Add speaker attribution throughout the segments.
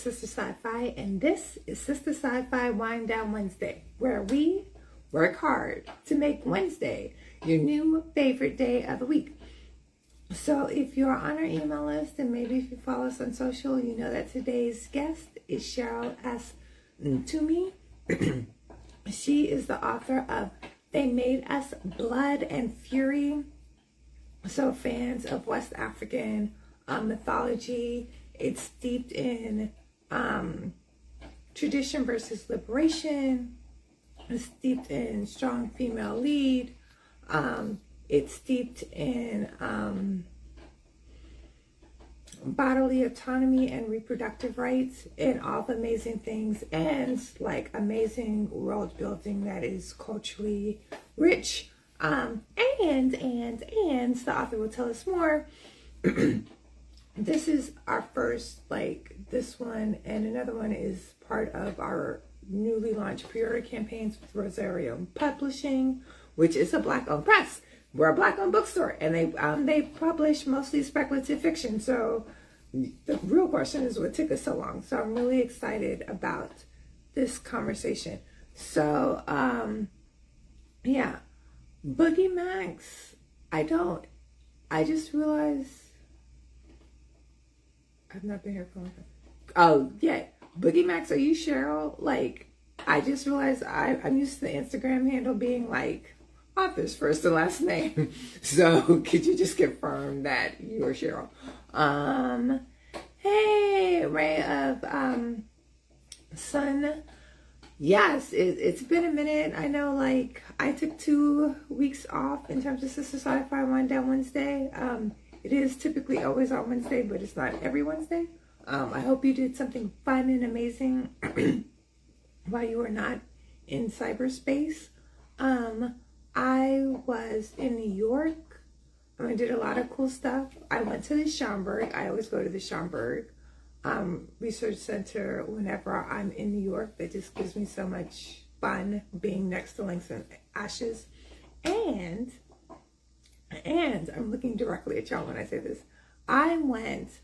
Speaker 1: is Sistah Scifi, and this is Sistah Scifi Wind Down Wednesday, where we work hard to make Wednesday your new favorite day of the week. So if you're on our email list, and maybe if you follow us on social, you know that today's guest is Cheryl S. Ntumy. She is the author of They Made Us Blood and Fury. So fans of West African mythology, it's steeped in tradition versus liberation. It's steeped in strong female lead. It's steeped in bodily autonomy and reproductive rights and all the amazing things, and like amazing world building that is culturally rich. And the author will tell us more. This is our first, this one, and another one is part of our newly launched pre-order campaigns with Rosario Publishing, which is a Black-owned press. We're a Black-owned bookstore, and they publish mostly speculative fiction. So the real question is, what took us so long? So I'm really excited about this conversation. So yeah, Boogie Max. I just realized I've not been here for a long time. Oh yeah, Boogie Max. Are you Cheryl? I just realized I'm used to the Instagram handle being author's first and last name. So could you just confirm that you are Cheryl? Hey, Ray of Sun. Yes, it's been a minute. I know, I took 2 weeks off in terms of Sistah Scifi Wind Down Wednesday. It is typically always on Wednesday, but it's not every Wednesday. I hope you did something fun and amazing while you were not in cyberspace. I was in New York. I did a lot of cool stuff. I went to the Schomburg. I always go to the Schomburg Research Center whenever I'm in New York. That just gives me so much fun being next to Langston Ashes. And I'm looking directly at y'all when I say this. I went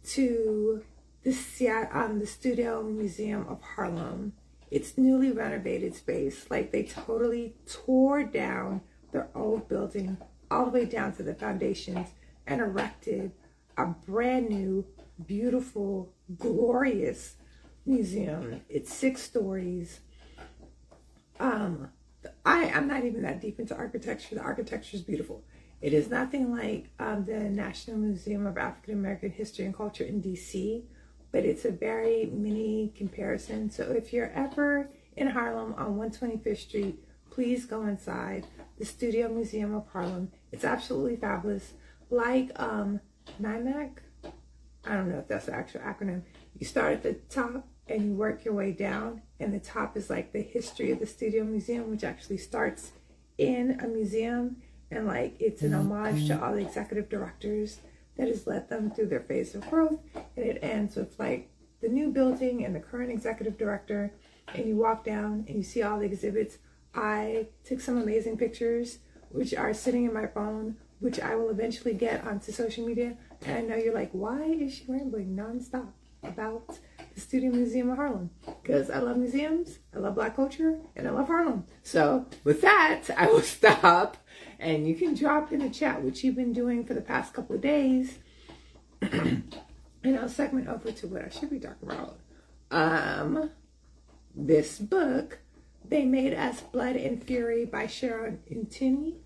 Speaker 1: to the Studio Museum of Harlem. It's newly renovated space. They totally tore down their old building all the way down to the foundations and erected a brand new, beautiful, glorious museum. It's 6 stories. I'm not even that deep into architecture. The architecture is beautiful. It is nothing like the National Museum of African American History and Culture in DC, but it's a very mini comparison. So if you're ever in Harlem on 125th Street, please go inside the Studio Museum of Harlem. It's absolutely fabulous. NIMAC, I don't know if that's the actual acronym. You start at the top and you work your way down, and the top is the history of the Studio Museum, which actually starts in a museum, and it's an homage to all the executive directors that has led them through their phase of growth. And it ends with the new building and the current executive director, and you walk down and you see all the exhibits. I took some amazing pictures, which are sitting in my phone, which I will eventually get onto social media. And I know you're why is she rambling nonstop about the Studio Museum of Harlem? Because I love museums, I love Black culture, and I love Harlem. So with that, I will stop, and you can drop in the chat, which you've been doing for the past couple of days. And I'll segment over to what I should be talking about. This book, They Made Us Blood and Fury by Cheryl Ntumy.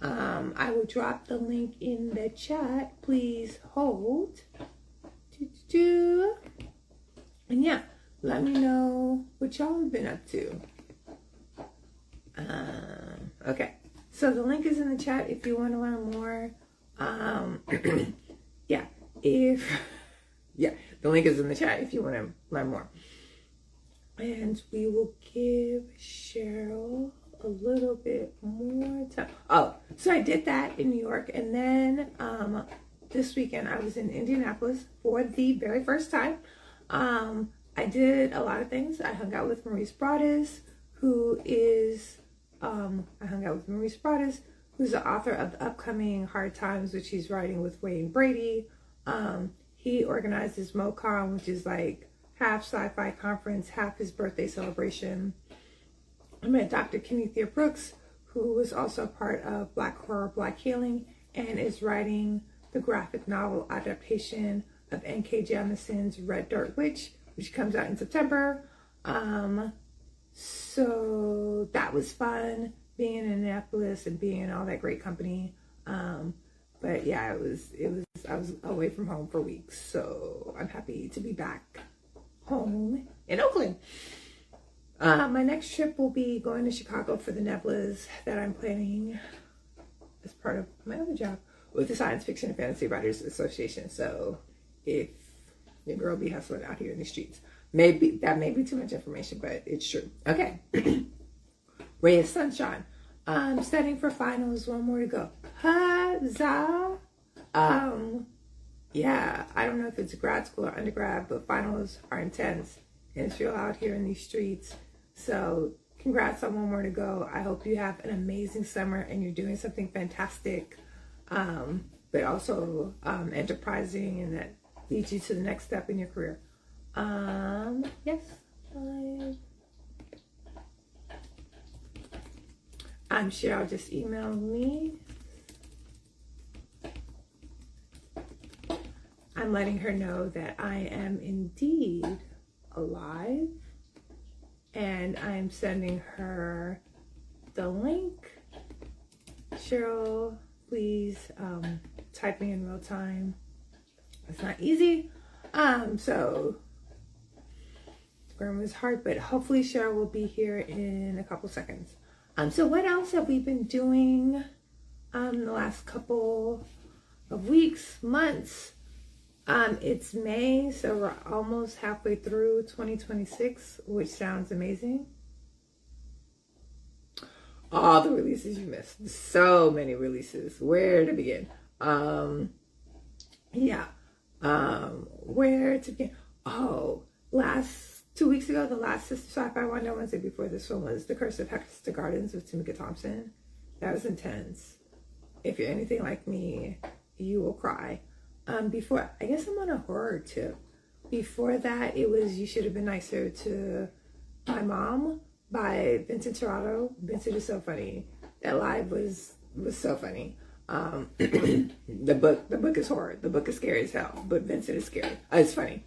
Speaker 1: I will drop the link in the chat. Please hold. And yeah, let me know what y'all have been up to. Okay, so the link is in the chat if you want to learn more. The link is in the chat if you want to learn more. And we will give Cheryl a little bit more time. Oh, so I did that in New York, and then this weekend I was in Indianapolis for the very first time. I did a lot of things. I hung out with Maurice Broaddus, who's the author of the upcoming Hard Times, which he's writing with Wayne Brady. He organizes MoCon, which is half sci-fi conference, half his birthday celebration. I met Dr. Kennethia Brooks, who was also part of Black Horror, Black Healing, and is writing the graphic novel adaptation of N.K. Jemisin's Red Dirt Witch, which comes out in September. So that was fun, being in Annapolis and being in all that great company. But yeah, I was away from home for weeks, so I'm happy to be back home in Oakland. My next trip will be going to Chicago for the Neblas that I'm planning as part of my other job with the Science Fiction and Fantasy Writers Association. So if your girl be hustling out here in the streets, maybe that may be too much information, but it's true. Okay. Ray of Sunshine. I'm studying for finals. One more to go. Huzzah! Yeah, I don't know if it's grad school or undergrad, but finals are intense and it's real out here in these streets. So congrats on one more to go. I hope you have an amazing summer and you're doing something fantastic, but also enterprising, and that leads you to the next step in your career. Yes. I'm Cheryl just emailed me. I'm letting her know that I am indeed alive, and I'm sending her the link. Cheryl, please type me in real time. It's not easy. So grammar is hard, but hopefully Cheryl will be here in a couple seconds. So what else have we been doing the last couple of weeks, months? It's May, so we're almost halfway through 2026, which sounds amazing. All the releases you missed. So many releases. Where to begin? Where to begin? Oh, 2 weeks ago, the last Sistah Scifi one, no Wednesday before this one, was The Curse of Hexter Gardens with Tamika Thompson. That was intense. If you're anything like me, you will cry. Before, I guess I'm on a horror tip. Before that, it was You Should Have Been Nicer to My Mom by Vincent Torrado. Vincent is so funny. That live was so funny. The book is horror. The book is scary as hell, but Vincent is scary. It's funny.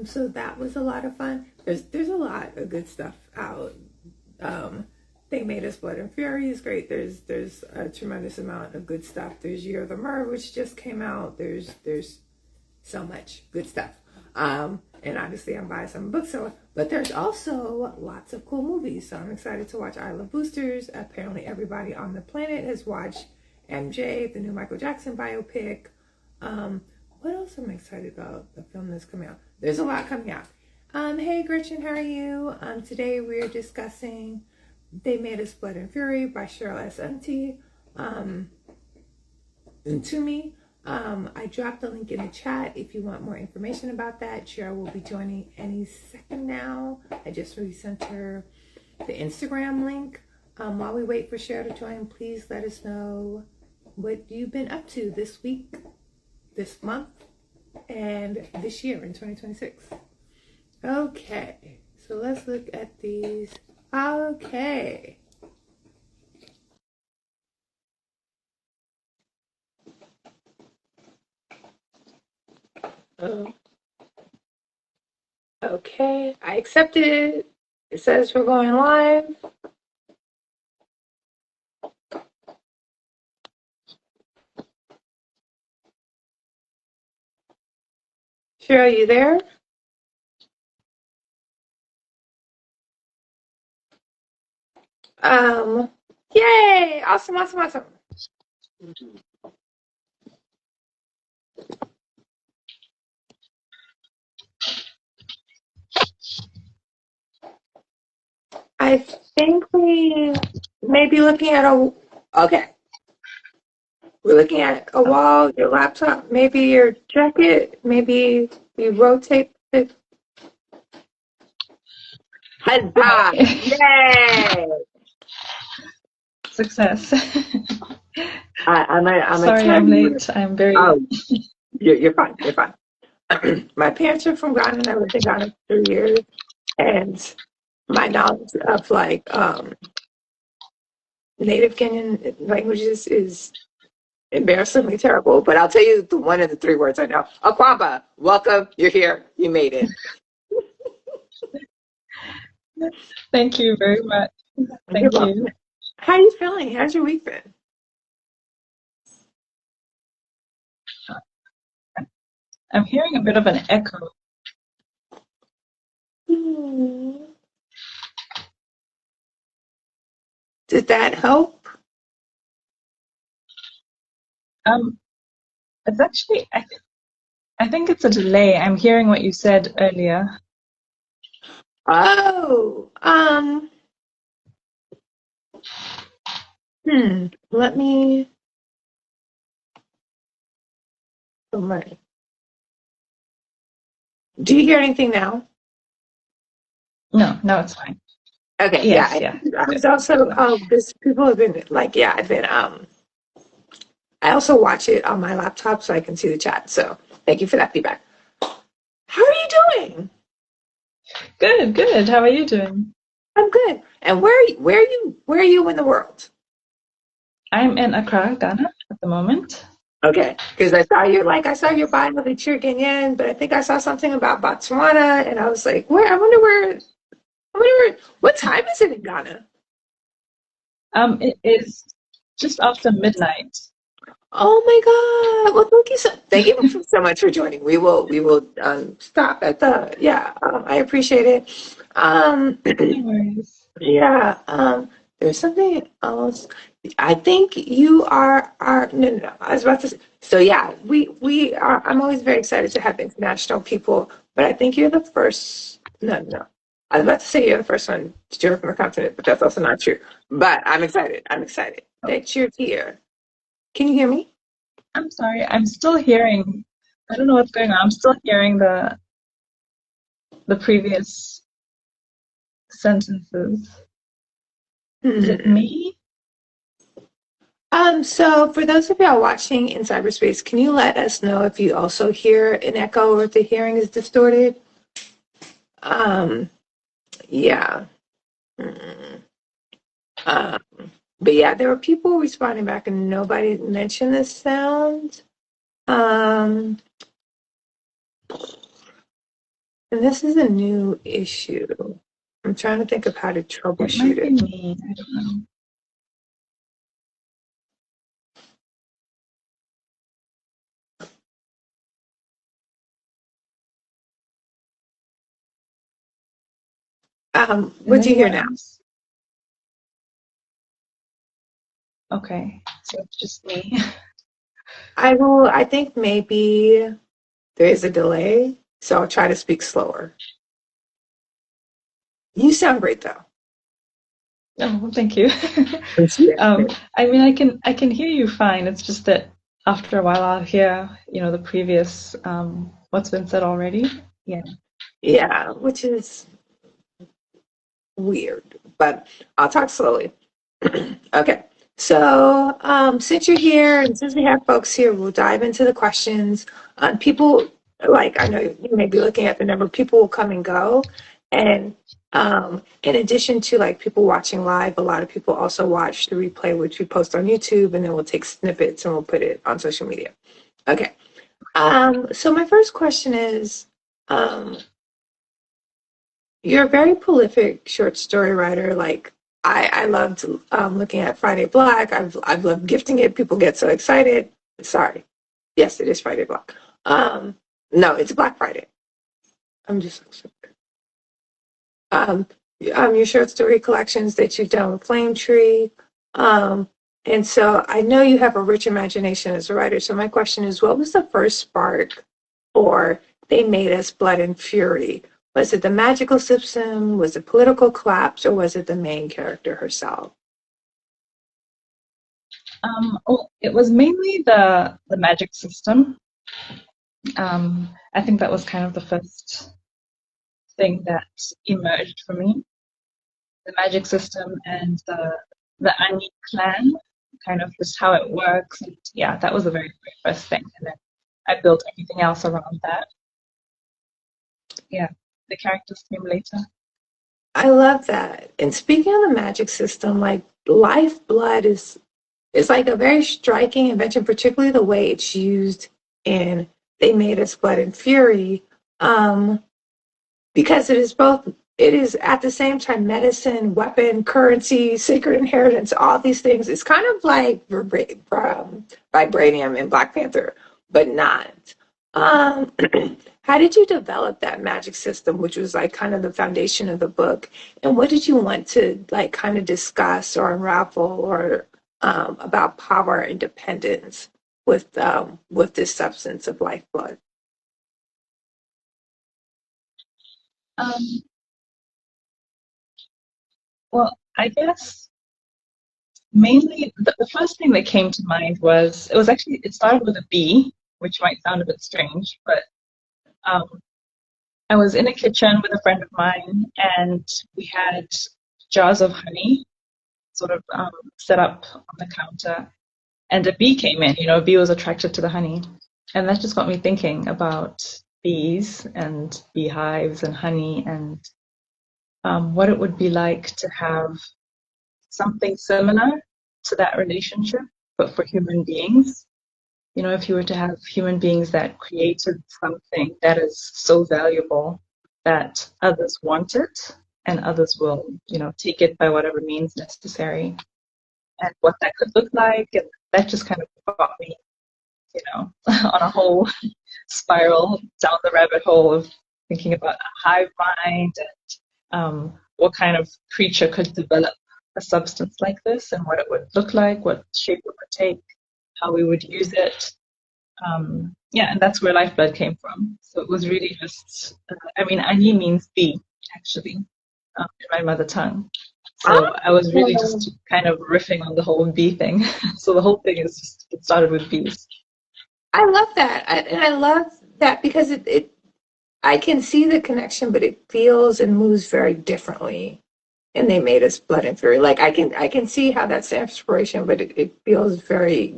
Speaker 1: So that was a lot of fun. There's a lot of good stuff out. They Made Us Blood and Fury is great. There's a tremendous amount of good stuff. There's Year of the Mer, which just came out. There's so much good stuff. And obviously I'm biased, I'm a bookseller, but there's also lots of cool movies. So I'm excited to watch I Love Boosters. Apparently everybody on the planet has watched MJ, the new Michael Jackson biopic. What else am I excited about? The film that's coming out. There's a lot coming out. Hey Gretchen, how are you? Today we're discussing They Made Us Blood and Fury by Cheryl S. Ntumy. I dropped the link in the chat if you want more information about that. Cheryl will be joining any second now. I just resent her the Instagram link. While we wait for Cheryl to join, please let us know what you've been up to this week, this month, and this year in 2026. Okay, so let's look at these. Okay. Okay, I accepted it. It says we're going live. Cheryl, you there? Yay! Awesome. I think we may be looking at okay. We're looking at a wall, your laptop, maybe your jacket, maybe you rotate it. Huzzah! Yay!
Speaker 2: Success.
Speaker 1: I'm
Speaker 2: Sorry, I'm late. I'm very.
Speaker 1: Oh, you're fine. You're fine. My parents are from Ghana, and I lived in Ghana for 3 years. And my knowledge of like native Kenyan languages is embarrassingly terrible. But I'll tell you the one of the three words I know. Akwamba, welcome. You're here. You made it.
Speaker 2: Thank you very much.
Speaker 1: You're
Speaker 2: Thank
Speaker 1: welcome.
Speaker 2: you.
Speaker 1: How are you feeling? How's your week been?
Speaker 2: I'm hearing a bit of an echo.
Speaker 1: Did that help?
Speaker 2: Um, it's actually, I think it's a delay. I'm hearing what you said earlier.
Speaker 1: Oh, let me. Oh my. Do you hear anything now?
Speaker 2: No, it's fine.
Speaker 1: Okay, yeah.
Speaker 2: Yes, yeah.
Speaker 1: I was also this people have been like, yeah, I've been I also watch it on my laptop so I can see the chat. So thank you for that feedback. How are you doing?
Speaker 2: Good, good. How are you doing?
Speaker 1: I'm good. And where are you in the world?
Speaker 2: I'm in Accra, Ghana at the moment.
Speaker 1: Okay, because I saw your bio that you're Kenyan, but I think I saw something about Botswana, and I was like, where? What time is it in Ghana?
Speaker 2: It is just after midnight.
Speaker 1: Oh my God! Well, thank you so much for joining. We will stop at the yeah. I appreciate it.
Speaker 2: No worries.
Speaker 1: Yeah. There's something else. I think you are no no no. I was about to say, so yeah. We are. I'm always very excited to have international people, but I think you're the first. No no. I was about to say you're the first one to join from a continent, but that's also not true. But I'm excited. I'm excited
Speaker 2: Oh,
Speaker 1: that you're here. Can you hear me?
Speaker 2: I'm sorry. I'm still hearing. I don't know what's going on. I'm still hearing the previous sentences. Is it
Speaker 1: Hmm.
Speaker 2: me?
Speaker 1: So for those of y'all watching in cyberspace, can you let us know if you also hear an echo or if the hearing is distorted? Um, yeah. Mm. Um, but yeah, there were people responding back and nobody mentioned the sound. Um, and this is a new issue. I'm trying to think of how to
Speaker 2: It
Speaker 1: troubleshoot
Speaker 2: might be
Speaker 1: it.
Speaker 2: me. I don't know. Is
Speaker 1: What do you hear
Speaker 2: anyone
Speaker 1: now?
Speaker 2: else? Okay, so it's just me.
Speaker 1: I think maybe there is a delay, so I'll try to speak slower. You sound great though.
Speaker 2: Oh, well, thank you.
Speaker 1: Yeah.
Speaker 2: I mean, I can hear you fine. It's just that after a while, I'll hear, the previous what's been said already. Yeah.
Speaker 1: Yeah, which is weird, but I'll talk slowly. Okay. So, since you're here and since we have folks here, we'll dive into the questions. People, like, I know you may be looking at the number, people will come and go. And in addition to like people watching live, a lot of people also watch the replay, which we post on YouTube, and then we'll take snippets and we'll put it on social media. Okay. So my first question is, um, you're a very prolific short story writer. Like I loved looking at Friday Black. I've loved gifting it. People get so excited. Sorry, yes, it is Friday Black. Um, no, it's Black Friday. I'm just so excited. um, your short story collections that you've done with Flame Tree. Um, and so I know you have a rich imagination as a writer. So my question is, what was the first spark for They Made Us Blood and Fury? Was it the magical system? Was it political collapse? Or was it the main character herself?
Speaker 2: Well, it was mainly the magic system. I think that was kind of the first thing that emerged for me. The magic system and the Anyi clan, kind of just how it works. And yeah, that was the very, very first thing. And then I built everything else around that. yeah, the characters came later.
Speaker 1: I love that. And speaking of the magic system, like lifeblood is like a very striking invention, particularly the way it's used in They Made Us Blood and Fury. Um, because it is at the same time medicine, weapon, currency, sacred inheritance, all these things. It's kind of like vibranium in Black Panther, but not. Um, how did you develop that magic system, which was like kind of the foundation of the book? And what did you want to like kind of discuss or unravel or about power and independence with this substance of lifeblood?
Speaker 2: Um, well, I guess mainly the first thing that came to mind was it started with a B, which might sound a bit strange, but um, I was in a kitchen with a friend of mine, and we had jars of honey sort of set up on the counter, and a bee came in. A bee was attracted to the honey, and that just got me thinking about bees and beehives and honey and what it would be like to have something similar to that relationship, but for human beings. If you were to have human beings that created something that is so valuable that others want it and others will, take it by whatever means necessary, and what that could look like. And that just kind of got me, on a whole spiral down the rabbit hole of thinking about a hive mind and what kind of creature could develop a substance like this and what it would look like, what shape it would take, how we would use it. Yeah, and that's where lifeblood came from. So it was really just, Anyi means bee, actually, in my mother tongue. So I was really just kind of riffing on the whole bee thing. So the whole thing is just, it started with bees.
Speaker 1: I love that. And I love that because I can see the connection, but it feels and moves very differently. And They Made Us Blood and Fury. Like I can see how that's the inspiration, but it feels very,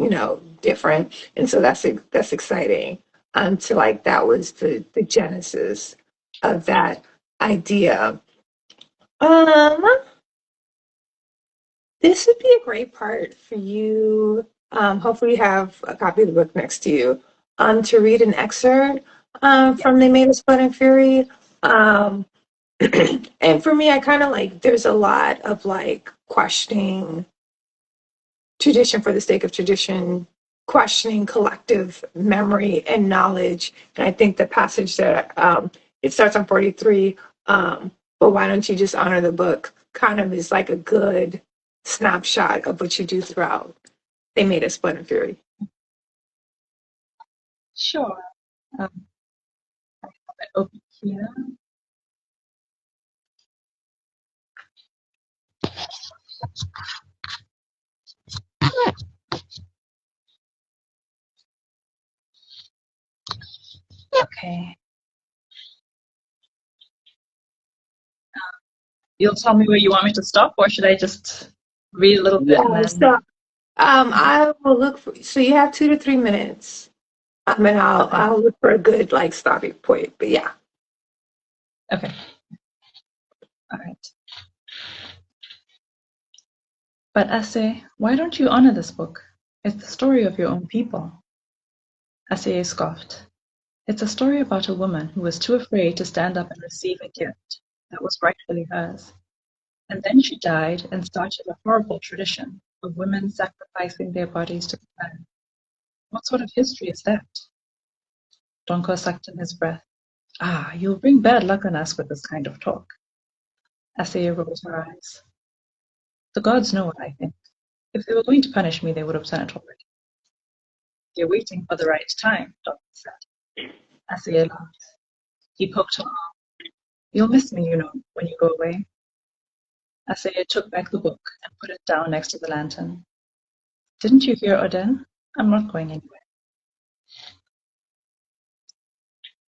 Speaker 1: different. And so that's exciting. To like that was the genesis of that idea. Um, this would be a great part for you. Hopefully you have a copy of the book next to you. To read an excerpt from They Made Us Blood and Fury. Um, and for me, I kind of like, there's a lot of like questioning tradition for the sake of tradition, questioning collective memory and knowledge. And I think the passage that it starts on 43, but why don't you just honor the book, kind of is like a good snapshot of what you do throughout They Made Us Blood and Fury.
Speaker 2: Sure. I have it open here. Okay. You'll tell me where you want me to stop, or should I just read a little bit and
Speaker 1: Yeah,
Speaker 2: then?
Speaker 1: so I will look for, so you have 2 to 3 minutes. And
Speaker 2: Okay.
Speaker 1: I'll look for a good like stopping point. But yeah.
Speaker 2: Okay. All right. But Aseye, why don't you honor this book? It's the story of your own people. Aseye scoffed. It's a story about a woman who was too afraid to stand up and receive a gift that was rightfully hers. And then she died and started a horrible tradition of women sacrificing their bodies to the man. What sort of history is that? Donko sucked in his breath. Ah, you'll bring bad luck on us with this kind of talk. Aseye rolled her eyes. The gods know what I think. If they were going to punish me, they would have done it already. You're waiting for the right time, Donko said. Aseye laughed. He poked her arm. You'll miss me, when you go away. Aseye took back the book and put it down next to the lantern. Didn't you hear Oden? I'm not going anywhere.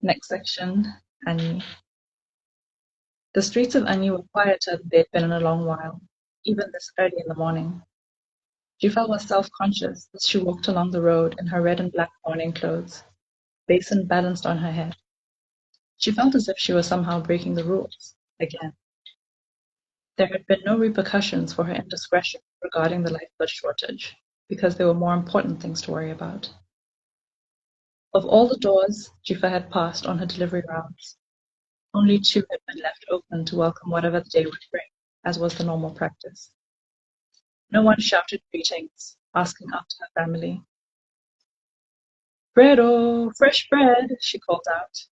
Speaker 2: Next section, Anyi. The streets of Anyi were quieter than they'd been in a long while, even this early in the morning. Jufel was self-conscious as she walked along the road in her red and black mourning clothes, basin balanced on her head. She felt as if she was somehow breaking the rules again. There had been no repercussions for her indiscretion regarding the lifeblood shortage, because there were more important things to worry about. Of all the doors Jifa had passed on her delivery rounds, only 2 had been left open to welcome whatever the day would bring, as was the normal practice. No one shouted greetings, asking after her family. "Bread, oh, fresh bread," she called out.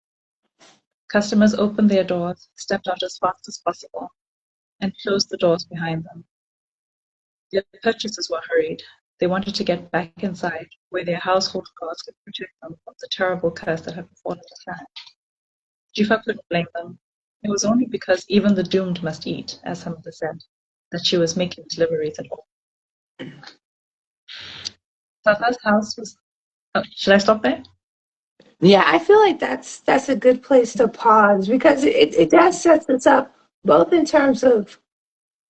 Speaker 2: Customers opened their doors, stepped out as fast as possible, and closed the doors behind them. Their purchases were hurried. They wanted to get back inside, where their household gods could protect them from the terrible curse that had befallen the clan. Jifa couldn't blame them. It was only because even the doomed must eat, as her mother said, that she was making deliveries at all. Tata's house was... Oh, should I stop there?
Speaker 1: Yeah, I feel like that's a good place to pause because it does set us up both in terms of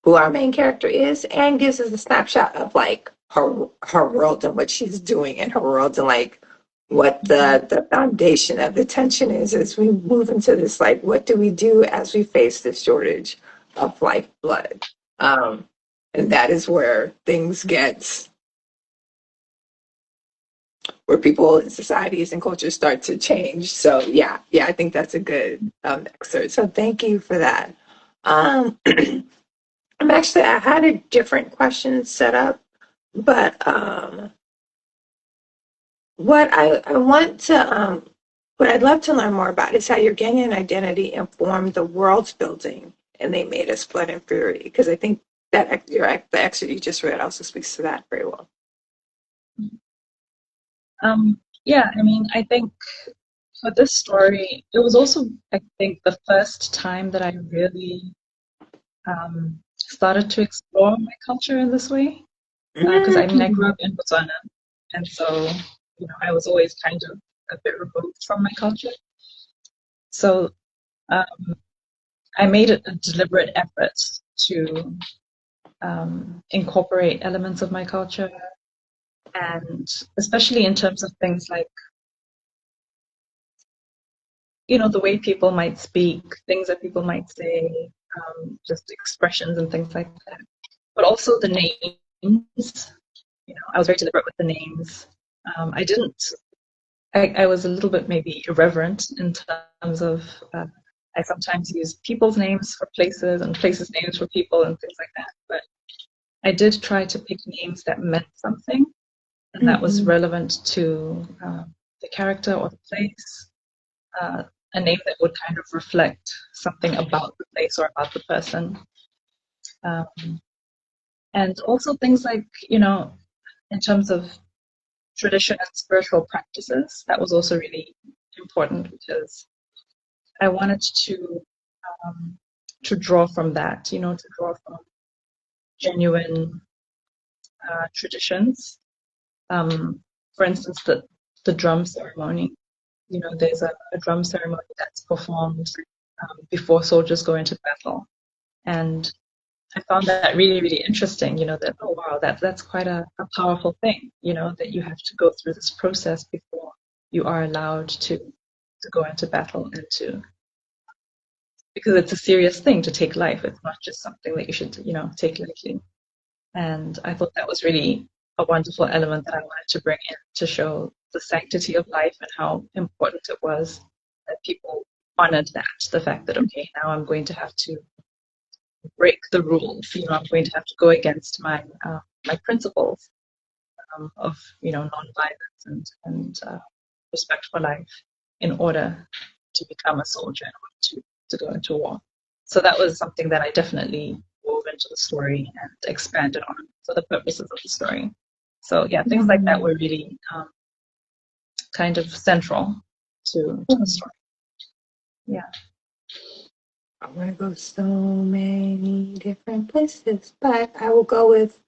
Speaker 1: who our main character is and gives us a snapshot of like her world and what she's doing in her world and like what the foundation of the tension is as we move into this, like what do we do as we face this shortage of lifeblood, and that is where things get, where people and societies and cultures start to change. So yeah, I think that's a good excerpt, so thank you for that. I had a different question set up, but what I want to, what I'd love to learn more about is how your Ghanaian identity informed the world's building and they made us blood and fury, because I think that the excerpt you just read also speaks to that very well.
Speaker 2: Yeah, I mean, I think for this story, it was also, I think, the first time that I really started to explore my culture in this way. Because I mean, I grew up in Botswana, and so I was always kind of a bit removed from my culture. So I made it a deliberate effort to incorporate elements of my culture, and especially in terms of things like, the way people might speak, things that people might say, just expressions and things like that. But also the names. I was very deliberate with the names. I was a little bit maybe irreverent in terms of, I sometimes use people's names for places and places' names for people and things like that. But I did try to pick names that meant something and that was relevant to the character or the place. A name that would kind of reflect something about the place or about the person. And also things like, in terms of tradition and spiritual practices, that was also really important because I wanted to draw from that, to draw from genuine traditions. For instance, the drum ceremony. There's a drum ceremony that's performed before soldiers go into battle, and I found that really, really interesting. That oh wow, that's quite a powerful thing. That you have to go through this process before you are allowed to go into battle and because it's a serious thing to take life. It's not just something that you should take lightly. And I thought that was really a wonderful element that I wanted to bring in to show the sanctity of life and how important it was that people honored that, the fact that okay, now I'm going to have to break the rules. I'm going to have to go against my principles of non-violence and respect for life in order to become a soldier, in order to go into war. So that was something that I definitely wove into the story and expanded on for the purposes of the story. So yeah, things like that were really kind of central to the story. Yeah.
Speaker 1: I want to go so many different places, but I will go with,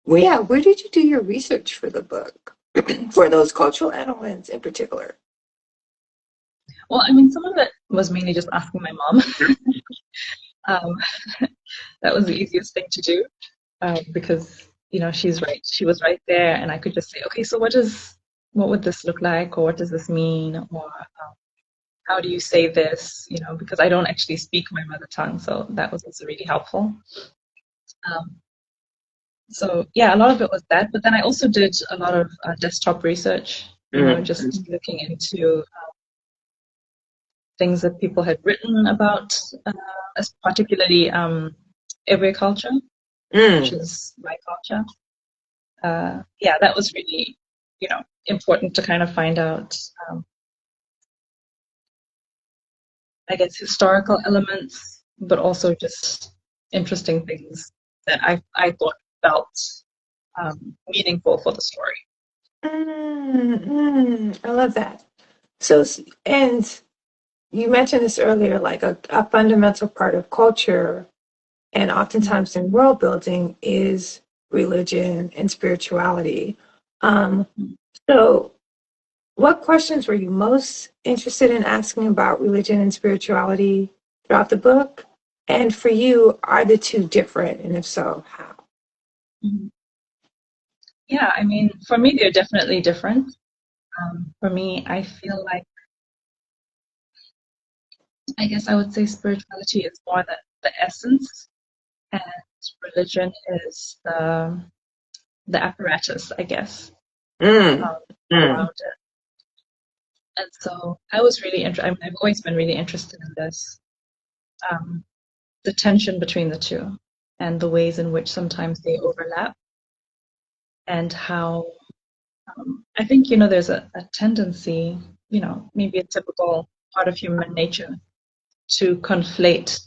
Speaker 1: where did you do your research for the book, for those cultural elements in particular?
Speaker 2: Well, I mean, some of it was mainly just asking my mom. That was the easiest thing to do because, she's right. She was right there, and I could just say, okay, so what does what would this look like, or what does this mean, or how do you say this, because I don't actually speak my mother tongue, so that was also really helpful. So yeah, a lot of it was that, but then I also did a lot of desktop research, just looking into things that people had written about, particularly Ewe culture, which is my culture. Yeah, that was really, important to kind of find out, I guess, historical elements, but also just interesting things that I thought felt meaningful for the story.
Speaker 1: I love that. So, and you mentioned this earlier, like a fundamental part of culture and oftentimes in world building is religion and spirituality. So what questions were you most interested in asking about religion and spirituality throughout the book? And for you, are the two different? And if so, how?
Speaker 2: Yeah, I mean, for me, they're definitely different. For me, I feel like, I guess I would say spirituality is more the essence, and religion is the apparatus, I guess, around it. And so I was really interested. I mean, I've always been really interested in this, the tension between the two, and the ways in which sometimes they overlap, and how I think there's a tendency, maybe a typical part of human nature to conflate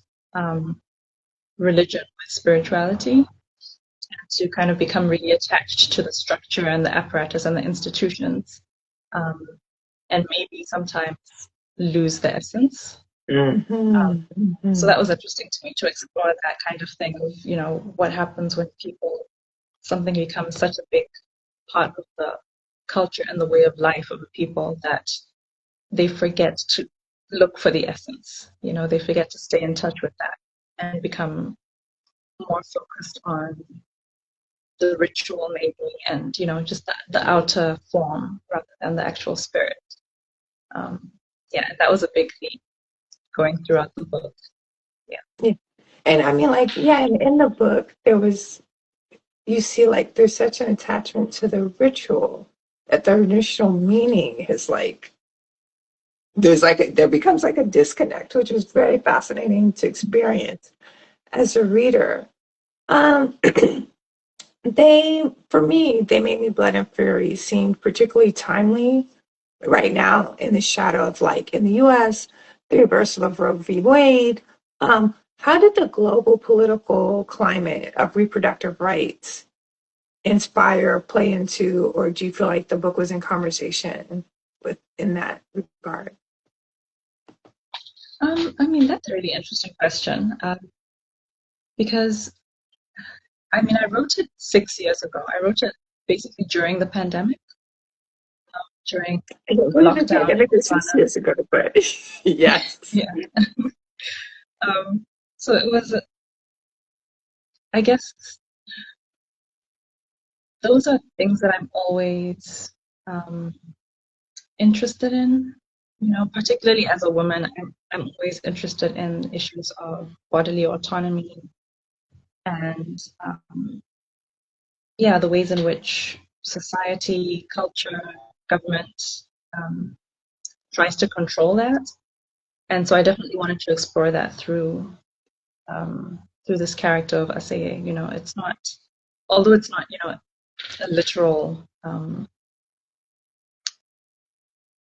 Speaker 2: religion with spirituality, to kind of become really attached to the structure and the apparatus and the institutions, and maybe sometimes lose the essence. So that was interesting to me, to explore that kind of thing of, what happens when something becomes such a big part of the culture and the way of life of a people that they forget to look for the essence. They forget to stay in touch with that and become more focused on the ritual maybe, and just the outer form rather than the actual spirit. Yeah, that was a big theme going throughout the book.
Speaker 1: Yeah. And I mean, like, yeah, in the book, you see, like, there's such an attachment to the ritual that the initial meaning is like, there becomes like a disconnect, which is very fascinating to experience as a reader. For me, they made me Blood and Fury seem particularly timely right now in the shadow of, like, in the US, the reversal of Roe v. Wade. How did the global political climate of reproductive rights play into, or do you feel like the book was in conversation in that regard?
Speaker 2: I mean, that's a really interesting question, because I mean, I wrote it 6 years ago. I wrote it basically during the pandemic, during lockdown.
Speaker 1: The pandemic was 6 years ago, but yes.
Speaker 2: Yeah. So it was, I guess, those are things that I'm always interested in. Particularly as a woman, I'm always interested in issues of bodily autonomy and the ways in which society, culture, government tries to control that. And so I definitely wanted to explore that through this character of Aseye. It's not, although it's not, a literal,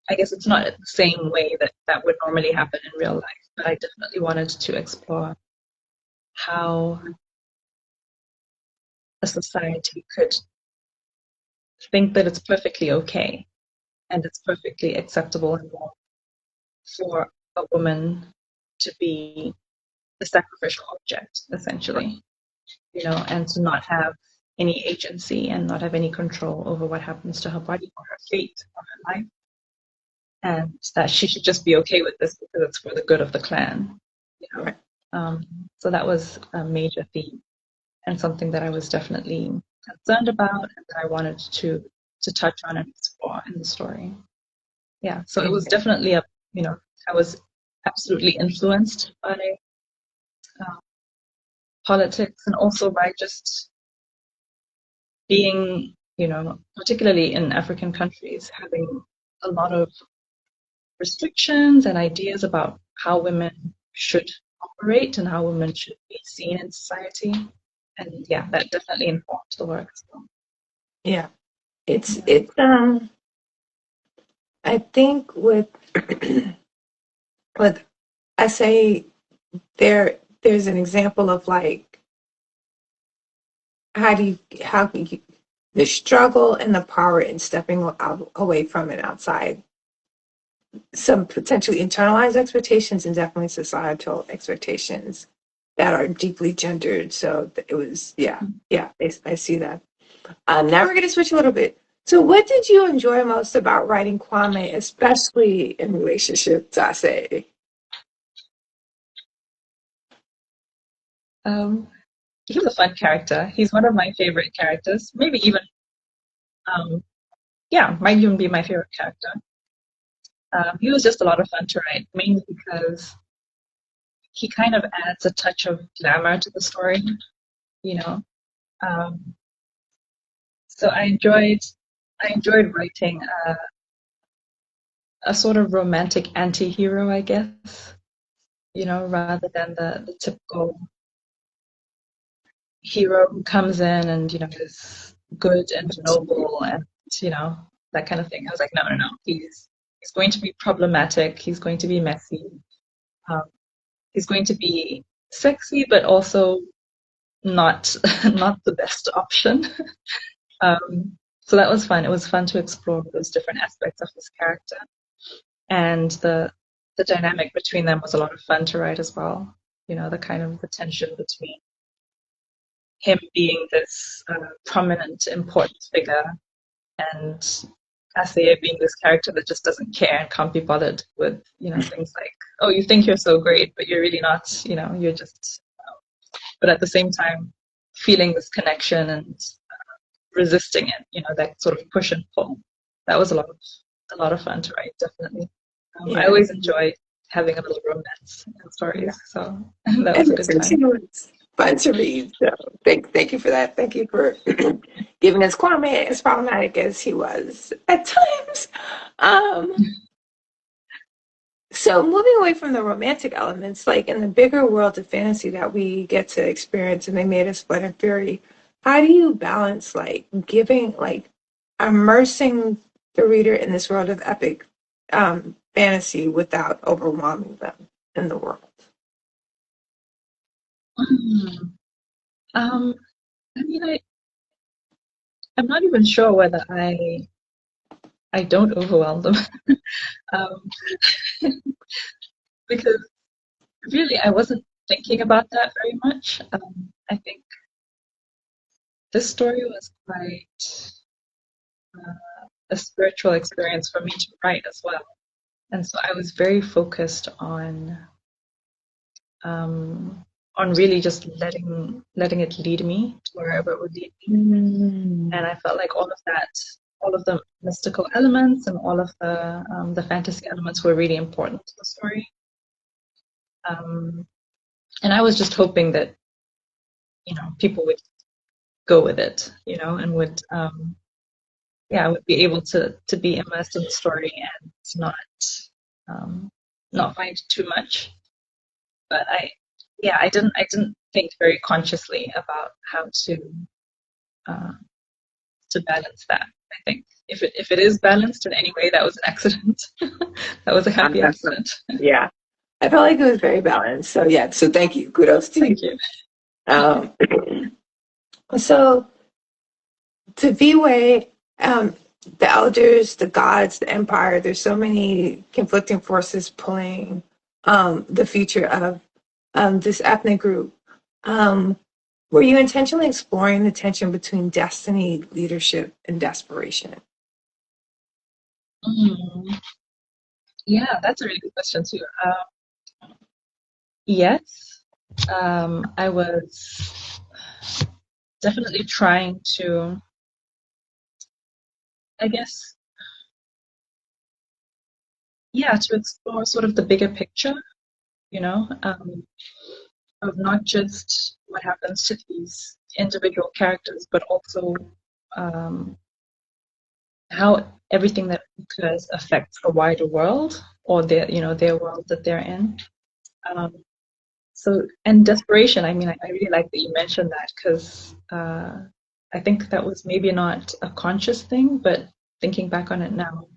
Speaker 2: I guess it's not the same way that would normally happen in real life, but I definitely wanted to explore how a society could think that it's perfectly okay and it's perfectly acceptable and normal for a woman to be the sacrificial object, essentially, and to not have any agency and not have any control over what happens to her body or her fate or her life, and that she should just be okay with this because it's for the good of the clan. So that was a major theme and something that I was definitely concerned about and that I wanted to to touch on and explore in the story. Yeah, so it was definitely I was absolutely influenced by politics, and also by just being, particularly in African countries, having a lot of restrictions and ideas about how women should operate and how women should be seen in society. And yeah, that definitely informed the work as well.
Speaker 1: Yeah. It's I think with Aseye, there's an example of like how can you the struggle and the power in stepping away from it outside some potentially internalized expectations and definitely societal expectations that are deeply gendered. So it was, I see that. Now we're going to switch a little bit. So what did you enjoy most about writing Kwame, especially in relationship to Aseye?
Speaker 2: He's a fun character. He's one of my favorite characters. Maybe even, might even be my favorite character. He was just a lot of fun to write, mainly because he kind of adds a touch of glamour to the story, you know. So I enjoyed writing a sort of romantic anti-hero, I guess, rather than the typical hero who comes in and, is good and noble and, that kind of thing. I was like, no. He's going to be problematic. He's going to be messy. He's going to be sexy, but also not not the best option. So that was fun. It was fun to explore those different aspects of his character, and the dynamic between them was a lot of fun to write as well. The kind of the tension between him being this prominent, important figure, and Aseye being this character that just doesn't care and can't be bothered with, things like, oh, you think you're so great, but you're really not. You're just. But at the same time, feeling this connection and resisting it. That sort of push and pull. That was a lot of fun to write. Definitely. I always enjoy having a little romance in stories, so that was a good time.
Speaker 1: Fun to read. So thank you for that. Thank you for giving us Kwame, as problematic as he was at times. So moving away from the romantic elements, like in the bigger world of fantasy that we get to experience, and they made us Blood and Fury, how do you balance immersing the reader in this world of epic fantasy without overwhelming them in the world?
Speaker 2: I mean, I'm not even sure whether I don't overwhelm them, because really I wasn't thinking about that very much. I think this story was quite a spiritual experience for me to write as well, and so I was very focused on really just letting it lead me to wherever it would lead me. And I felt like all of the mystical elements and all of the fantasy elements were really important to the story. And I was just hoping that people would go with it, and would would be able to be immersed in the story and not find too much. But I didn't think very consciously about how to balance that. I think if it is balanced in any way, that was an accident. That was a happy accident.
Speaker 1: Yeah, I felt like it was very balanced. So yeah, so thank you. Kudos to
Speaker 2: you.
Speaker 1: Thank you. So Diviewe, the elders, the gods, the empire. There's so many conflicting forces pulling the future of this ethnic group. Were you intentionally exploring the tension between destiny, leadership, and desperation?
Speaker 2: Yeah, that's a really good question too. Yes, I was definitely trying to I guess, yeah, to explore sort of the bigger picture, you know, of not just what happens to these individual characters, but also um, how everything that occurs affects the wider world or their, their world that they're in. Um, so, and desperation. I mean, I really like that you mentioned that because I think that was maybe not a conscious thing, but thinking back on it now,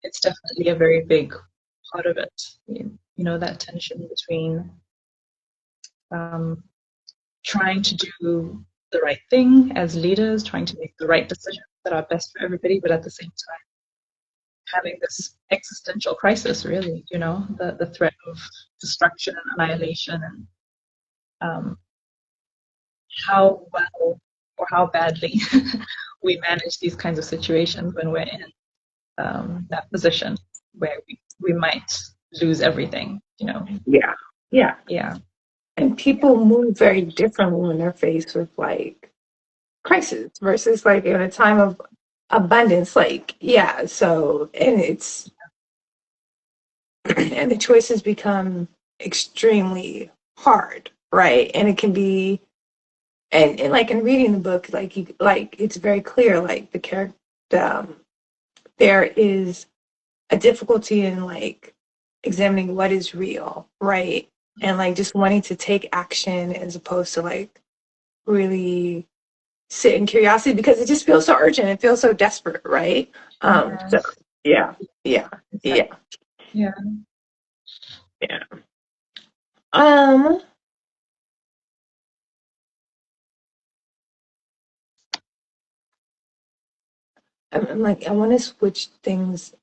Speaker 2: it's definitely a very big part of it. That tension between um, trying to do the right thing as leaders, trying to make the right decisions that are best for everybody, but at the same time having this existential crisis, really, the threat of destruction and annihilation, and how well or how badly we manage these kinds of situations when we're in that position where we might lose everything.
Speaker 1: Yeah. Yeah.
Speaker 2: Yeah.
Speaker 1: And people move very differently when they're faced with like crisis versus like in a time of abundance. Like, yeah. So, and it's, and the choices become extremely hard, right? And it can be, and like in reading the book, like it's very clear, like the character, um, there is a difficulty in like examining what is real, right? And like just wanting to take action as opposed to like really sit in curiosity because it just feels so urgent. It feels so desperate, right? So
Speaker 2: Yes.
Speaker 1: yeah, yeah,
Speaker 2: Exactly.
Speaker 1: yeah,
Speaker 2: Yeah.
Speaker 1: yeah. Um, I'm like, I want to switch things.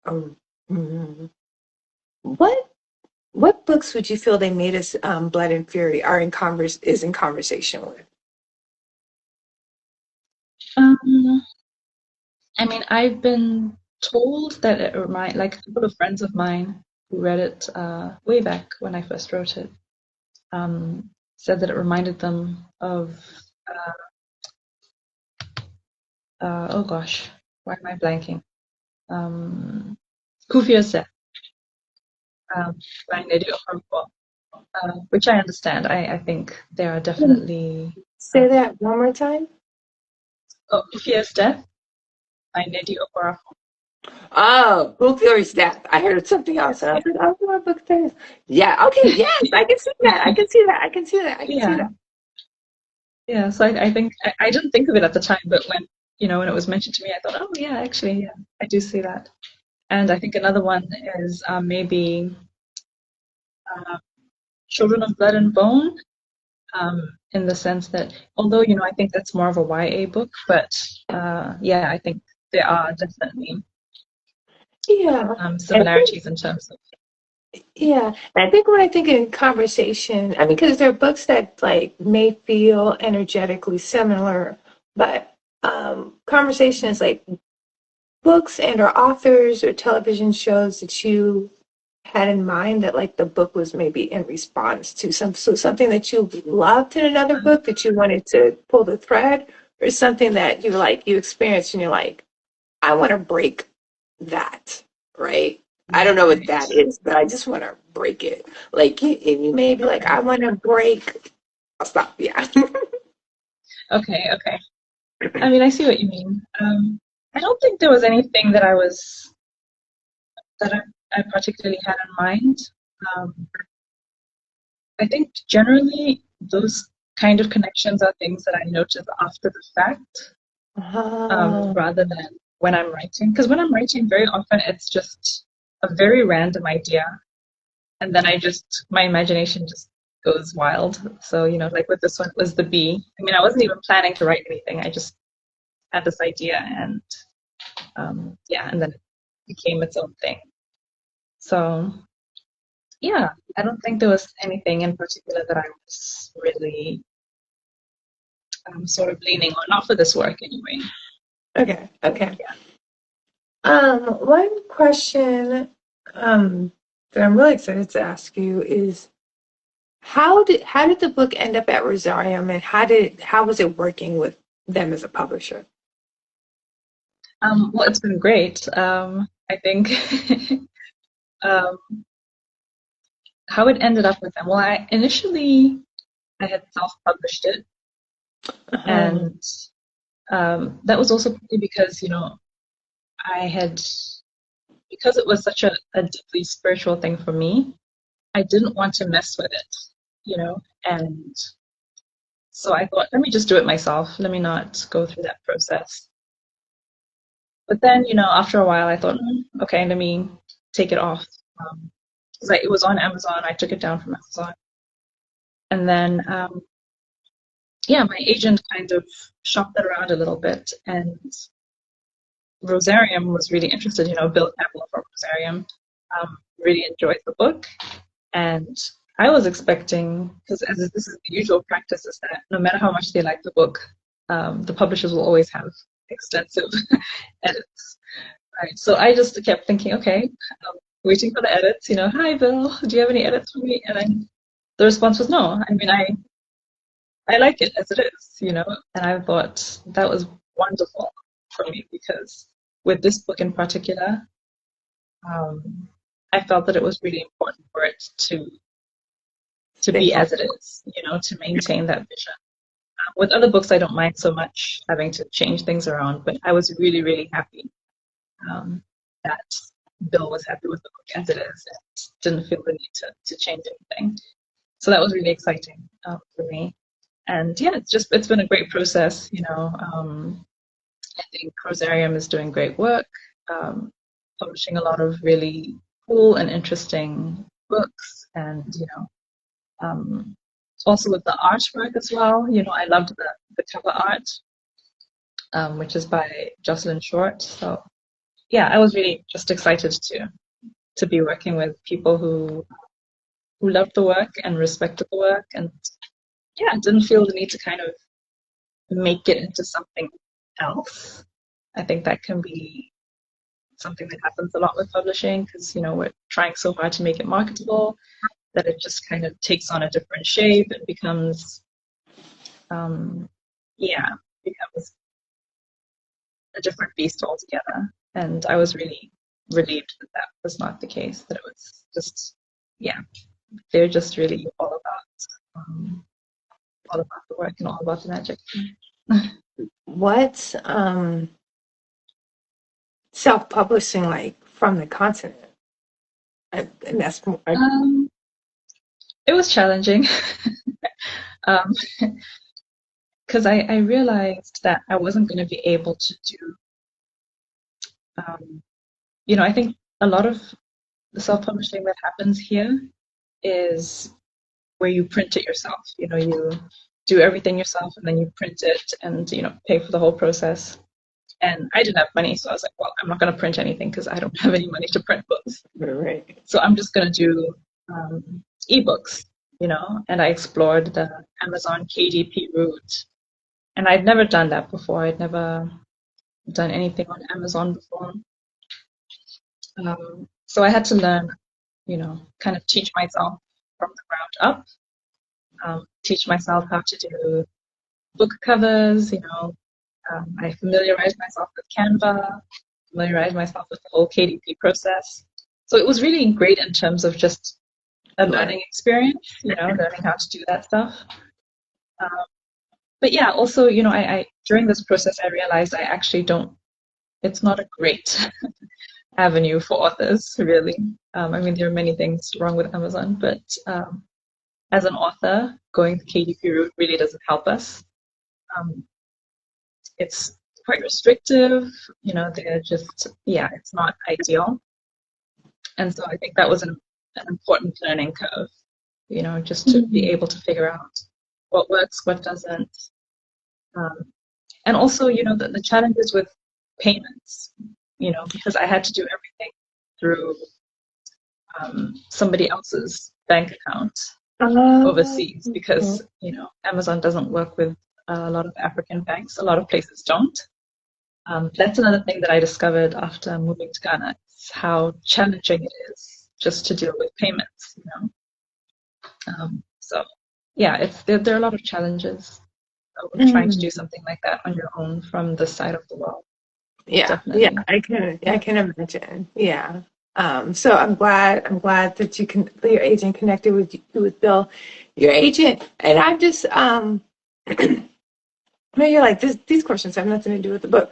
Speaker 1: Um, mm, what what books would you feel they made us Blood and Fury are in conversation with?
Speaker 2: Um, I mean, I've been told that it like a couple of friends of mine who read it way back when I first wrote it, said that it reminded them of, oh gosh, why am I blanking? Um, Kufio's Death, by Nedi Okonkwo, which I understand. I think there are definitely.
Speaker 1: Say that one more time.
Speaker 2: Oh, Kufio's Death by Nedi Okonkwo.
Speaker 1: Oh, Book Theory's Death. I heard something else, and I was like, oh, what Book Theory? Yeah, okay, yes, I can see that. I can see that. I can see that. I can see
Speaker 2: Yeah,
Speaker 1: that.
Speaker 2: yeah. So I think I didn't think of it at the time, but when it was mentioned to me, I thought, oh yeah, actually, yeah, I do see that. And I think another one is maybe uh, Children of Blood and Bone, in the sense that although I think that's more of a YA book, but yeah, I think there are definitely
Speaker 1: Yeah. And I think,
Speaker 2: similarities in terms of.
Speaker 1: yeah. And I think when I think in conversation, I mean, because there are books that like may feel energetically similar, but conversation is like books and or authors or television shows that you had in mind that like the book was maybe in response to something that you loved in another book that you wanted to pull the thread, or something that you experienced and you're like, I want to break that, right? I don't know what
Speaker 2: Right.
Speaker 1: that is, but I just want to break it. Like you may be like,
Speaker 2: Okay.
Speaker 1: I want to break. I'll stop. Yeah.
Speaker 2: Okay. Okay. I mean, I see what you mean. I don't think there was anything that I particularly had in mind. Um, I think generally those kind of connections are things that I notice after the fact,
Speaker 1: Oh,
Speaker 2: rather than when I'm writing. Because when I'm writing, very often it's just a very random idea, and then my imagination just goes wild. So, like with this one, it was the bee. I mean, I wasn't even planning to write anything. I just had this idea, and yeah, and then it became its own thing. So, yeah, I don't think there was anything in particular that I was really sort of leaning on, not for this work anyway.
Speaker 1: okay, okay.
Speaker 2: Yeah.
Speaker 1: One question that I'm really excited to ask you is how did the book end up at Rosarium, and how was it working with them as a publisher?
Speaker 2: Well, it's been great. I think um, how it ended up with them. Well, I had self-published it,
Speaker 1: Uh-huh.
Speaker 2: and that was also partly because I had because it was such a deeply spiritual thing for me. I didn't want to mess with it, and so I thought, let me just do it myself. Let me not go through that process. But then, after a while, I thought, okay, let me take it off. Because it was on Amazon. I took it down from Amazon. And then, yeah, my agent kind of shopped it around a little bit. And Rosarium was really interested, Bill Campbell from Rosarium really enjoyed the book. And I was expecting, because as this is the usual practice, is that no matter how much they like the book, the publishers will always have extensive edits. Right. So I just kept thinking, okay, waiting for the edits. Hi Bill, do you have any edits for me? And then the response was no. I mean, I like it as it is, And I thought that was wonderful for me because with this book in particular, um, I felt that it was really important for it to
Speaker 1: Stay
Speaker 2: be as it
Speaker 1: focused.
Speaker 2: is, to maintain that vision. With other books, I don't mind so much having to change things around, but I was really, really happy that Bill was happy with the book as it is and didn't feel the need to change anything. So that was really exciting for me. And yeah, it's been a great process. I think Rosarium is doing great work, publishing a lot of really cool and interesting books, and um, also with the artwork as well. I loved the cover art, which is by Jocelyn Short. So yeah, I was really just excited to be working with people who loved the work and respected the work, and yeah, didn't feel the need to kind of make it into something else. I think that can be something that happens a lot with publishing because we're trying so hard to make it marketable that it just kind of takes on a different shape and becomes um, yeah, becomes a different beast altogether. And I was really relieved that that was not the case, that it was just, yeah, they're just really all about the work and all about the magic.
Speaker 1: What's self-publishing like from the continent? And that's more,
Speaker 2: Um, it was challenging um, because I realized that I wasn't going to be able to do, um, I think a lot of the self-publishing that happens here is where you print it yourself. You do everything yourself and then you print it and, pay for the whole process. And I didn't have money, so I was like, well, I'm not going to print anything because I don't have any money to print books.
Speaker 1: right.
Speaker 2: So I'm just going to do ebooks, and I explored the Amazon KDP route. And I'd never done that before. I'd never done anything on Amazon before. So I had to learn, kind of teach myself from the ground up, teach myself how to do book covers, I familiarized myself with Canva, familiarized myself with the whole KDP process. So it was really great in terms of just a learning experience, learning how to do that stuff. But yeah, also, I during this process, I realized I actually don't, it's not a great avenue for authors, really. I mean, there are many things wrong with Amazon, but as an author, going the KDP route really doesn't help us. Um, it's quite restrictive, they're just, yeah, it's not ideal. And so I think that was an important learning curve, just to be able to figure out what works, what doesn't. And also, the challenges with payments, because I had to do everything through somebody else's bank account overseas because, Amazon doesn't work with a lot of African banks. A lot of places don't. That's another thing that I discovered after moving to Ghana, is how challenging it is just to deal with payments, So yeah, there are a lot of challenges with trying to do something like that on your own from this side of the world.
Speaker 1: Yeah, yeah,
Speaker 2: definitely.
Speaker 1: I
Speaker 2: Yeah.
Speaker 1: can imagine. Yeah. So I'm glad that that your agent connected with Bill, your agent, and I'm just maybe you're like these questions have nothing to do with the book.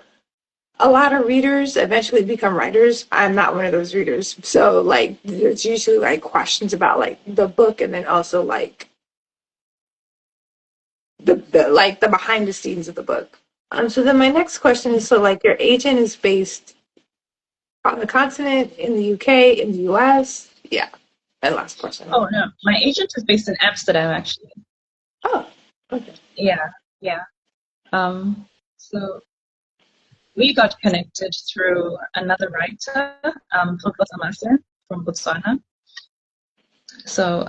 Speaker 1: A lot of readers eventually become writers. I'm not one of those readers. So like there's usually like questions about like the book and then also like the behind the scenes of the book. So then my next question is so like your agent is based on the continent, in the UK, in the US. Yeah. And last question.
Speaker 2: Oh no, my agent is based in Amsterdam, actually.
Speaker 1: Oh, okay.
Speaker 2: Yeah, yeah. So we got connected through another writer, Aseye from Botswana. So,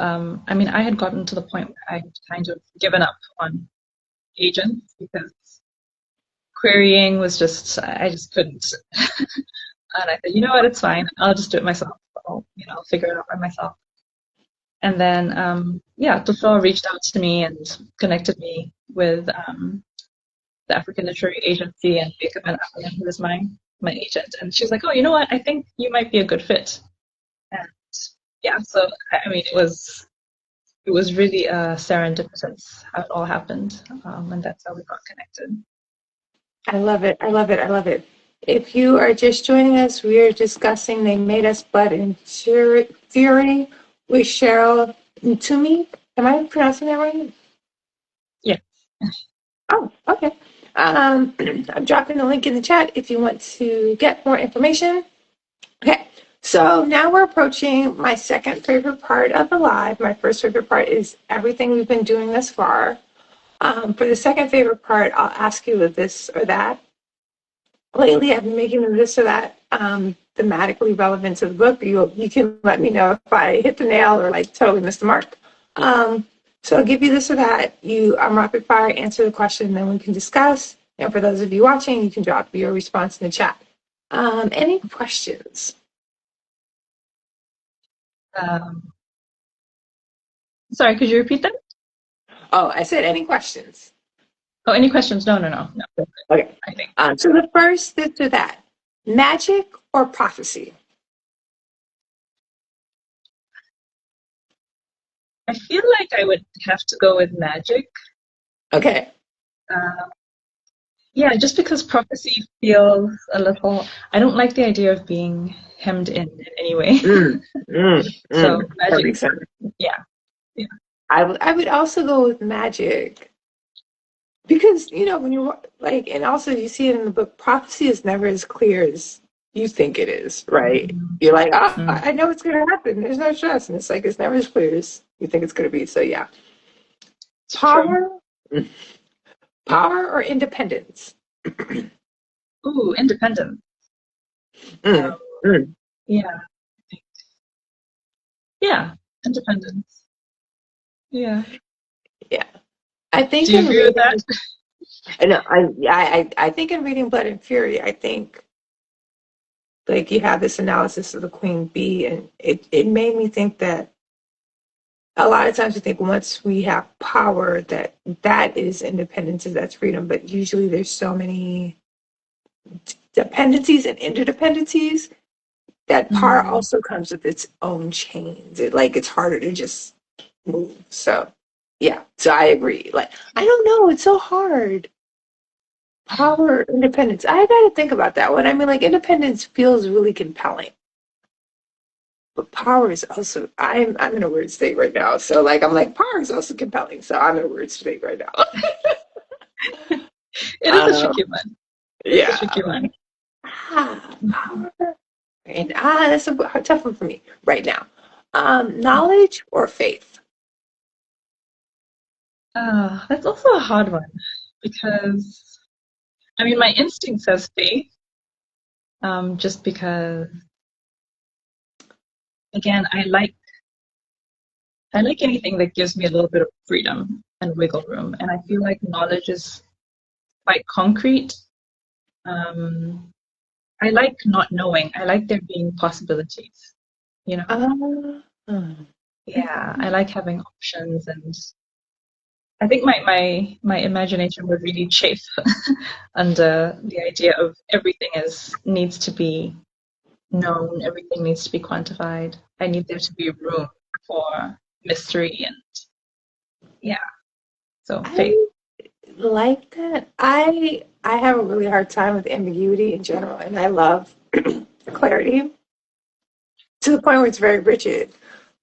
Speaker 2: I mean, I had gotten to the point where I had kind of given up on agents because querying was just, I just couldn't. And I said, you know what, it's fine. I'll just do it myself. I'll figure it out by myself. And then, yeah, Tufel reached out to me and connected me with the African Literary Agency and Jacob and African, who was my agent. And she was like, oh, you know what, I think you might be a good fit. And yeah, so I mean, it was really serendipitous how it all happened, and that's how we got connected.
Speaker 1: I love it. I love it. I love it. If you are just joining us, we are discussing They Made Us Blood and Fury with Cheryl Ntumy. Am I pronouncing that right?
Speaker 2: Yeah.
Speaker 1: Oh, okay. I'm dropping the link in the chat if you want to get more information. Okay, so now we're approaching my second favorite part of the live. My first favorite part is everything we've been doing thus far. For the second favorite part, I'll ask you this or that. Lately, I've been making this or that thematically relevant to the book. You can let me know if I hit the nail or like totally missed the mark. Um, so I'll give you this or that. You rapid fire answer the question, and then we can discuss. And for those of you watching, you can drop your response in the chat. Any questions?
Speaker 2: Um, Sorry, could you repeat that?
Speaker 1: Oh, I said any questions.
Speaker 2: Oh, any questions? No, no, no, no.
Speaker 1: Okay.
Speaker 2: I think.
Speaker 1: So the first this or that, magic or prophecy?
Speaker 2: I feel like I would have to go with magic.
Speaker 1: Okay.
Speaker 2: Uh, yeah, just because prophecy feels a little. I don't like the idea of being hemmed in any way.
Speaker 1: Mm,
Speaker 2: So
Speaker 1: That
Speaker 2: magic,
Speaker 1: makes sense.
Speaker 2: yeah, yeah.
Speaker 1: I would also go with magic because when you like, and also you see it in the book. Prophecy is never as clear as you think it is, right?
Speaker 2: Mm,
Speaker 1: You're like, oh,
Speaker 2: mm.
Speaker 1: I know it's going to happen. There's no stress, and it's like it's never as clear as you think it's going to be. So yeah,
Speaker 2: It's true.
Speaker 1: power, power or independence.
Speaker 2: Ooh, independent.
Speaker 1: Mm,
Speaker 2: Um,
Speaker 1: mm.
Speaker 2: yeah, yeah, independence. Yeah.
Speaker 1: Yeah, I think
Speaker 2: Do you
Speaker 1: in
Speaker 2: agree with
Speaker 1: reading,
Speaker 2: that?
Speaker 1: I know, I think in reading Blood and Fury, I think like you have this analysis of the queen bee, and it made me think that a lot of times we think once we have power that is independence, that's freedom, but usually there's so many dependencies and interdependencies that power
Speaker 2: Mm,
Speaker 1: also comes with its own chains. It's harder to just move. So yeah, so I agree. Like I don't know, it's so hard. Power, independence. I got to think about that one. I mean, like independence feels really compelling, but power is also. I'm in a weird state right now. So like I'm like power is also compelling. So I'm in a weird state right now.
Speaker 2: it is a
Speaker 1: um,
Speaker 2: tricky one. It is a
Speaker 1: yeah.
Speaker 2: tricky one.
Speaker 1: Power. And that's a tough one for me right now. Knowledge or faith?
Speaker 2: That's also a hard one because I mean my instinct says faith, just because again I like anything that gives me a little bit of freedom and wiggle room, and I feel like knowledge is quite concrete. Um, I like not knowing. I like there being possibilities. You know,
Speaker 1: Uh, hmm.
Speaker 2: yeah, I like having options and I think my imagination would really chafe under the idea of everything needs to be known, everything needs to be quantified. I need there to be room for mystery and yeah. So faith.
Speaker 1: I like that. I have a really hard time with ambiguity in general, and I love clarity to the point where it's very rigid.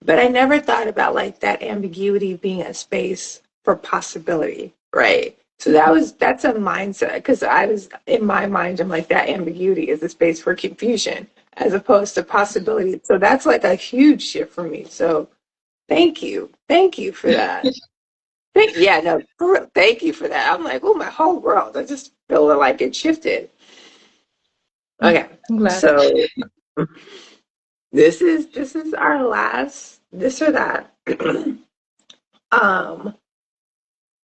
Speaker 1: But I never thought about like that ambiguity being a space for possibility, right? So that's a mindset because I was in my mind, I'm like that ambiguity is a space for confusion as opposed to possibility. So that's like a huge shift for me. So thank you for that. Yeah, no, for real, thank you for that. I'm like, oh, my whole world. I just feel like it shifted. Okay,
Speaker 2: I'm glad.
Speaker 1: so this is our last this or that. um,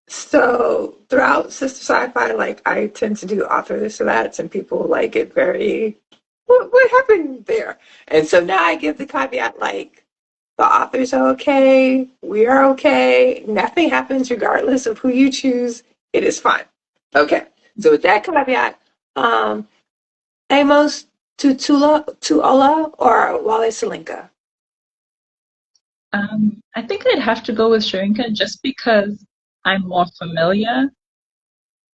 Speaker 1: so throughout Sister Sci-Fi, like I tend to do author this or that, and people like it very. What happened there? And so now I give the caveat like the authors are okay, we are okay, nothing happens regardless of who you choose. It is fine. Okay. So with that caveat, Amos Tuola or Wale Soyinka?
Speaker 2: I think I'd have to go with Shorinka just because I'm more familiar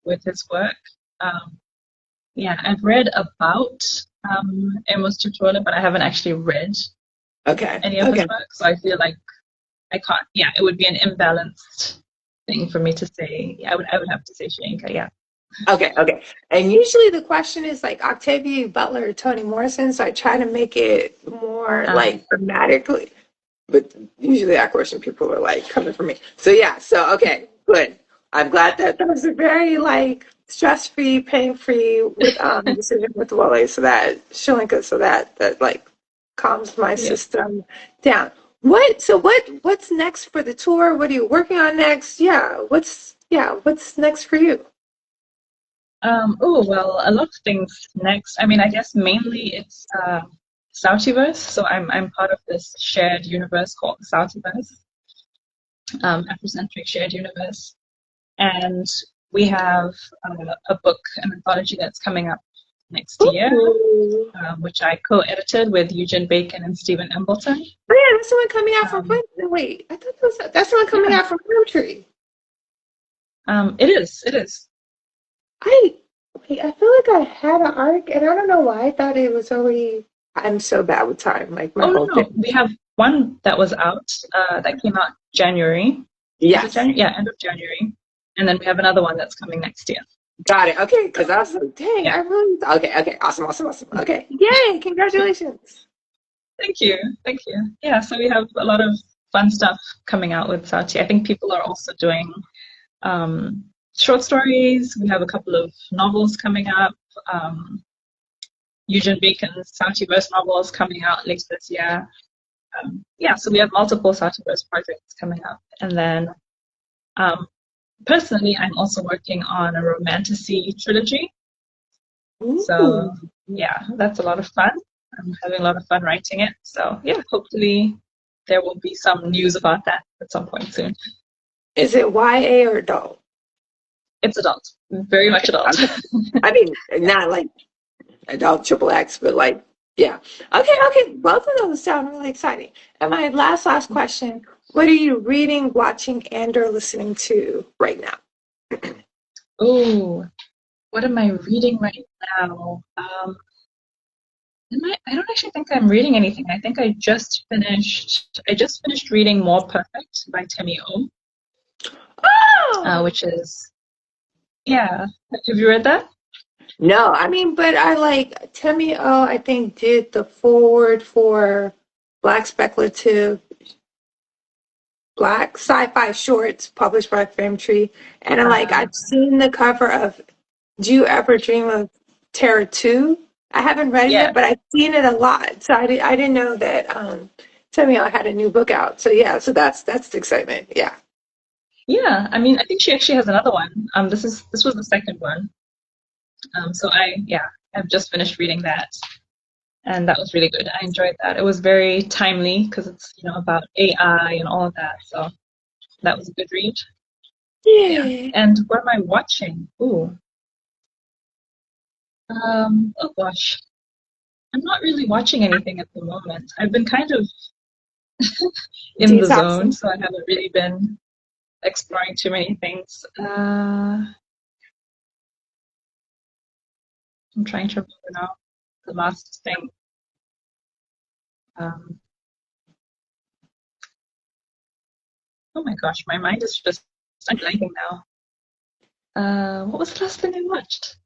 Speaker 2: with his work. Um, yeah, I've read about Amos Tutuola, but I haven't actually read
Speaker 1: Okay.
Speaker 2: any of his
Speaker 1: Okay.
Speaker 2: work, so I feel like I can't. Yeah, it would be an imbalanced thing for me to say. Yeah, I would have to say Shorinka. Yeah.
Speaker 1: Okay. Okay. And usually the question is like Octavia Butler or Toni Morrison, so I try to make it more
Speaker 2: Um,
Speaker 1: like grammatically. But usually that question people are like coming for me. So yeah, so okay, good. I'm glad that that was a very like stress-free, pain-free with decision with Wale so that Shilinka so that like calms my
Speaker 2: yeah.
Speaker 1: system down. What's next for the tour? What are you working on next? What's next for you?
Speaker 2: Oh well, a lot of things next. I mean, I guess mainly it's Sautiverse. So I'm part of this shared universe called the Sautiverse, Afrocentric shared universe, and we have a book, an anthology that's coming up next year,
Speaker 1: Ooh.
Speaker 2: which I co-edited with Eugene Bacon and Stephen Embleton.
Speaker 1: Oh yeah, that's the one coming out from
Speaker 2: Um,
Speaker 1: Wait, I thought that's the one coming
Speaker 2: yeah,
Speaker 1: out from Tree.
Speaker 2: it is. It is.
Speaker 1: I I feel like I had an arc, and I don't know why I thought it was already. I'm so bad with time, like my
Speaker 2: Oh no,
Speaker 1: whole
Speaker 2: no,
Speaker 1: thing.
Speaker 2: we have one that was out that came out January. Was it
Speaker 1: Yes,
Speaker 2: January? Yeah, end of January. And then we have another one that's coming next year.
Speaker 1: got it. Okay, because I was like, dang,
Speaker 2: Yeah.
Speaker 1: I really. Okay, okay, awesome, awesome, awesome. Okay, yay, congratulations.
Speaker 2: Thank you. Thank you. Yeah, so we have a lot of fun stuff coming out with Sachi. I think people are also doing um, short stories. We have a couple of novels coming up. Um, Eugene Bacon's Sachiverse novels coming out later this year. Yeah, so we have multiple Sachiverse projects coming up. And then um, personally, I'm also working on a romantasy trilogy.
Speaker 1: Ooh.
Speaker 2: So yeah, that's a lot of fun. I'm having a lot of fun writing it. So yeah, hopefully there will be some news about that at some point soon.
Speaker 1: Is it YA or adult?
Speaker 2: It's adult, very much
Speaker 1: Okay,
Speaker 2: adult.
Speaker 1: okay. I mean, not like adult triple X, but like, yeah. Okay, okay. Both of those sound really exciting. And my last question: what are you reading, watching, and/or listening to right now?
Speaker 2: Oh, what am I reading right now? I don't actually think I'm reading anything. I think I just finished reading More Perfect by Temi O,
Speaker 1: Oh
Speaker 2: which is yeah. Have you read that?
Speaker 1: no, I mean, but I like Temi O. I think did the forward for Black Speculative Black Sci-Fi Shorts published by Tree, and I'm like,
Speaker 2: Uh,
Speaker 1: I've seen the cover of Do You Ever Dream of Terror 2? I haven't read it
Speaker 2: yeah,
Speaker 1: yet, but I've seen it a lot. So I didn't know that Samuel had a new book out. So yeah, so that's the excitement. Yeah.
Speaker 2: yeah. I mean, I think she actually has another one. This was the second one. So I've just finished reading that, and that was really good. I enjoyed that. It was very timely because it's about AI and all of that. So that was a good read. Yeah.
Speaker 1: Yeah.
Speaker 2: And what am I watching? Ooh. Oh gosh. I'm not really watching anything at the moment. I've been kind of in the zone,
Speaker 1: Detoxing.
Speaker 2: so I haven't really been exploring too many things. I'm trying to remember now the last thing. Um, oh my gosh, my mind is just I'm blanking now. What was the last thing I watched?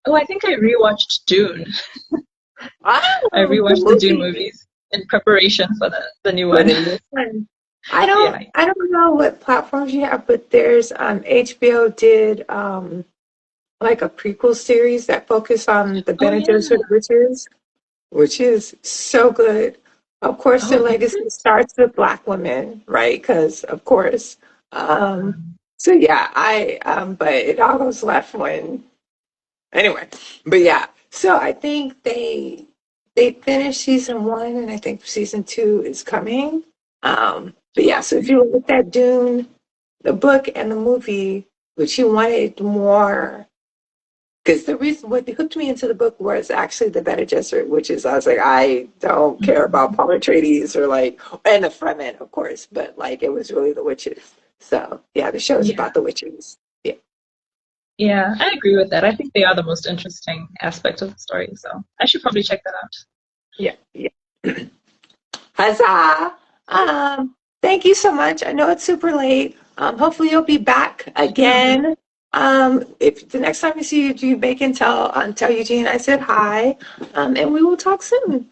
Speaker 2: Oh, I think I rewatched Dune. I
Speaker 1: Oh, the
Speaker 2: rewatched the Dune
Speaker 1: movie.
Speaker 2: movies in preparation for the new
Speaker 1: For
Speaker 2: one.
Speaker 1: the new one.
Speaker 2: Yeah.
Speaker 1: I don't know what platforms you have, but there's HBO did like a prequel series that focused on the
Speaker 2: Oh
Speaker 1: Bene
Speaker 2: yeah.
Speaker 1: Gesserit witches, which is so good. Of course, their
Speaker 2: Oh, is
Speaker 1: legacy
Speaker 2: it?
Speaker 1: starts with Black women, right? Because of course.
Speaker 2: Um,
Speaker 1: So yeah, but it all goes left when anyway. But yeah, so I think they finished season one, and I think season two is coming. But yeah, so if you look at that Dune, the book and the movie, which you wanted more, because the reason what hooked me into the book was actually the Bene Gesserit, which is I was like, I don't care about
Speaker 2: mhm.
Speaker 1: Paul Atreides or like, and the Fremen, of course, but like it was really the witches. So yeah, the show is
Speaker 2: Yeah.
Speaker 1: about the witches. Yeah,
Speaker 2: Yeah, I agree with that. I think they are the most interesting aspect of the story, so I should probably check that out.
Speaker 1: yeah, yeah. Huzzah! Thank you so much. I know it's super late. Hopefully you'll be back
Speaker 2: Sure.
Speaker 1: again. If the next time you see Eugene Bacon, tell Eugene I said hi. And we will talk soon.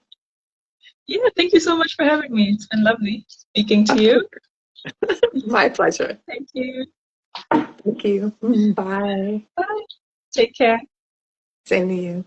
Speaker 2: Yeah, thank you so much for having me. It's been lovely speaking to
Speaker 1: Of
Speaker 2: you.
Speaker 1: course. My pleasure.
Speaker 2: Thank you.
Speaker 1: Thank you. Bye.
Speaker 2: Bye. Take care.
Speaker 1: Same to you.